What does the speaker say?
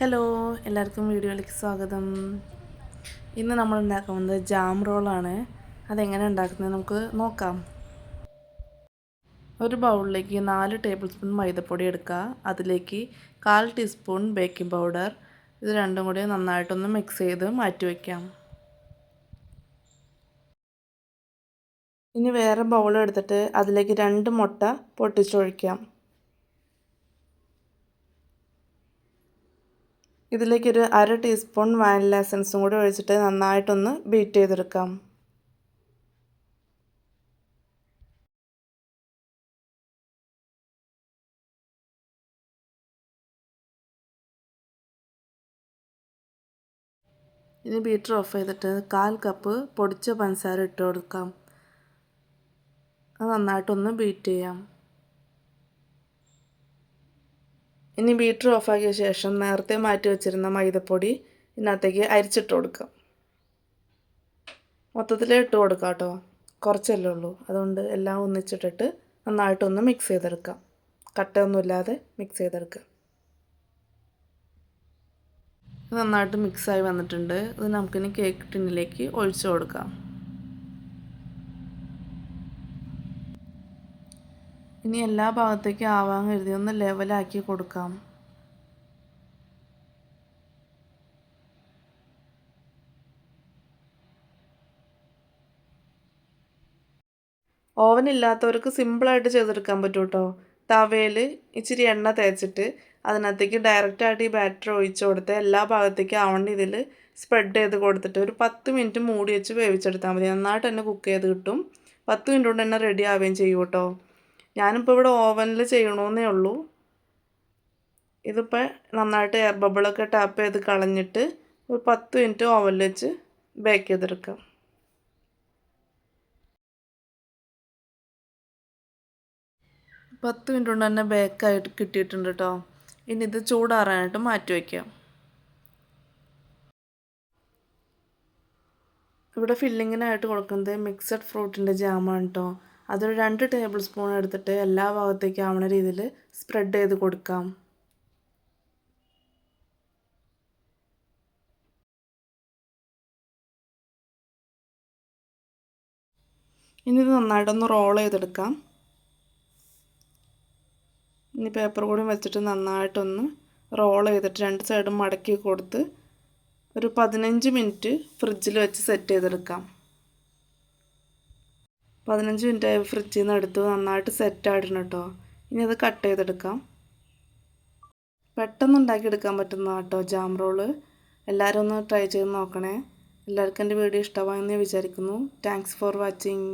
Hello, എല്ലാവർക്കും വീഡിയോയിലേക്ക് സ്വാഗതം. ഇന്ന് നമ്മൾ ഉണ്ടാക്കുന്നത് ജാം റോളാണ്. അതെങ്ങനെ ഉണ്ടാക്കുന്നത് നമുക്ക് നോക്കാം. ഒരു ബൗളിലേക്ക് 4 ടേബിൾ സ്പൂൺ മൈദപ്പൊടി എടുക്കുക. അതിലേക്ക് 1/4 ടീസ്പൂൺ ബേക്കിംഗ് പൗഡർ. ഇത് രണ്ടും കൂടി നന്നായിട്ടൊന്ന് മിക്സ് ചെയ്ത് മാറ്റി വയ്ക്കാം. ഇനി വേറെ ബൗൾ എടുത്തിട്ട് അതിലേക്ക് 2 മുട്ട പൊട്ടിച്ചൊഴിക്കാം. ഇതിലേക്കൊരു 1/2 ടീസ്പൂൺ വാനില എസൻസും കൂടി ഒഴിച്ചിട്ട് നന്നായിട്ടൊന്ന് ബീറ്റ് ചെയ്തെടുക്കാം. ഇനി ബീറ്റർ ഓഫ് ചെയ്തിട്ട് 1/4 കപ്പ് പൊടിച്ച പഞ്ചസാര ഇട്ട് കൊടുക്കാം. അത് നന്നായിട്ടൊന്ന് ബീറ്റ് ചെയ്യാം. ഇനി ബീറ്റർ ഓഫാക്കിയ ശേഷം നേരത്തെ മാറ്റി വെച്ചിരുന്ന മൈദപ്പൊടി ഇതിനകത്തേക്ക് അരിച്ചിട്ട് കൊടുക്കാം. മൊത്തത്തിൽ ഇട്ട് കൊടുക്കാം കേട്ടോ, കുറച്ചല്ലേ ഉള്ളൂ. അതുകൊണ്ട് എല്ലാം ഒന്നിച്ചിട്ടിട്ട് നന്നായിട്ടൊന്ന് മിക്സ് ചെയ്തെടുക്കാം. കട്ടയൊന്നുമില്ലാതെ മിക്സ് ചെയ്തെടുക്കാം. നന്നായിട്ട് മിക്സായി വന്നിട്ടുണ്ട്. ഇത് നമുക്കിനി കേക്ക് ടിന്നിലേക്ക് ഒഴിച്ചു കൊടുക്കാം. ഇനി എല്ലാ ഭാഗത്തേക്കും ആവാൻ കരുതി ഒന്ന് ലെവലാക്കി കൊടുക്കാം. ഓവൻ ഇല്ലാത്തവർക്ക് സിമ്പിളായിട്ട് ചെയ്തെടുക്കാൻ പറ്റും കേട്ടോ. തവയിൽ ഇച്ചിരി എണ്ണ തേച്ചിട്ട് അതിനകത്തേക്ക് ഡയറക്റ്റായിട്ട് ഈ ബാറ്റർ ഒഴിച്ചു കൊടുത്ത് എല്ലാ ഭാഗത്തേക്കും ആവേണ്ട ഇതിൽ സ്പ്രെഡ് ചെയ്ത് കൊടുത്തിട്ട് ഒരു 10 മിനിറ്റ് മൂടി വെച്ച് വേവിച്ചെടുത്താൽ മതി. നന്നായിട്ട് തന്നെ കുക്ക് ചെയ്ത് കിട്ടും. 10 മിനിറ്റ് കൊണ്ട് തന്നെ റെഡി ആവുകയും ചെയ്യും കേട്ടോ. ഞാനിപ്പോൾ ഇവിടെ ഓവനിൽ ചെയ്യണമെന്നേ ഉള്ളൂ. ഇതിപ്പോൾ നന്നായിട്ട് എയർ ബബിളൊക്കെ ടാപ്പ് ചെയ്ത് കളഞ്ഞിട്ട് ഒരു 10 മിനിറ്റ് ഓവനിൽ വെച്ച് ബേക്ക് ചെയ്തെടുക്കാം. 10 മിനിറ്റ് കൊണ്ട് തന്നെ ബേക്കായിട്ട് കിട്ടിയിട്ടുണ്ട് കേട്ടോ. ഇനി ഇത് ചൂടാറാനായിട്ട് മാറ്റി വയ്ക്കാം. ഇവിടെ ഫില്ലിങ്ങിനായിട്ട് കൊടുക്കുന്നത് മിക്സഡ് ഫ്രൂട്ടിൻ്റെ ജാമാണ് കേട്ടോ. അതൊരു 2 ടേബിൾ സ്പൂൺ എടുത്തിട്ട് എല്ലാ ഭാഗത്തേക്കും ആവണ രീതിയിൽ സ്പ്രെഡ് ചെയ്ത് കൊടുക്കാം. ഇനി ഇത് നന്നായിട്ടൊന്ന് റോൾ ചെയ്തെടുക്കാം. ഇനി പേപ്പർ കൂടി വെച്ചിട്ട് നന്നായിട്ടൊന്ന് റോൾ ചെയ്തിട്ട് 2 സൈഡും മടക്കി കൊടുത്ത് ഒരു 15 മിനിറ്റ് ഫ്രിഡ്ജിൽ വെച്ച് സെറ്റ് ചെയ്തെടുക്കാം. 15 മിനിറ്റായി ഫ്രിഡ്ജിൽ നിന്ന് എടുത്ത് നന്നായിട്ട് സെറ്റായിട്ടുണ്ട് കേട്ടോ. ഇനി അത് കട്ട് ചെയ്തെടുക്കാം. പെട്ടെന്ന് ഉണ്ടാക്കിയെടുക്കാൻ പറ്റുന്ന കേട്ടോ ജാം റോള്. എല്ലാവരും ഒന്ന് ട്രൈ ചെയ്ത് നോക്കണേ. എല്ലാവർക്കും എൻ്റെ വീഡിയോ ഇഷ്ടമായെന്ന് വിചാരിക്കുന്നു. Thanks for watching.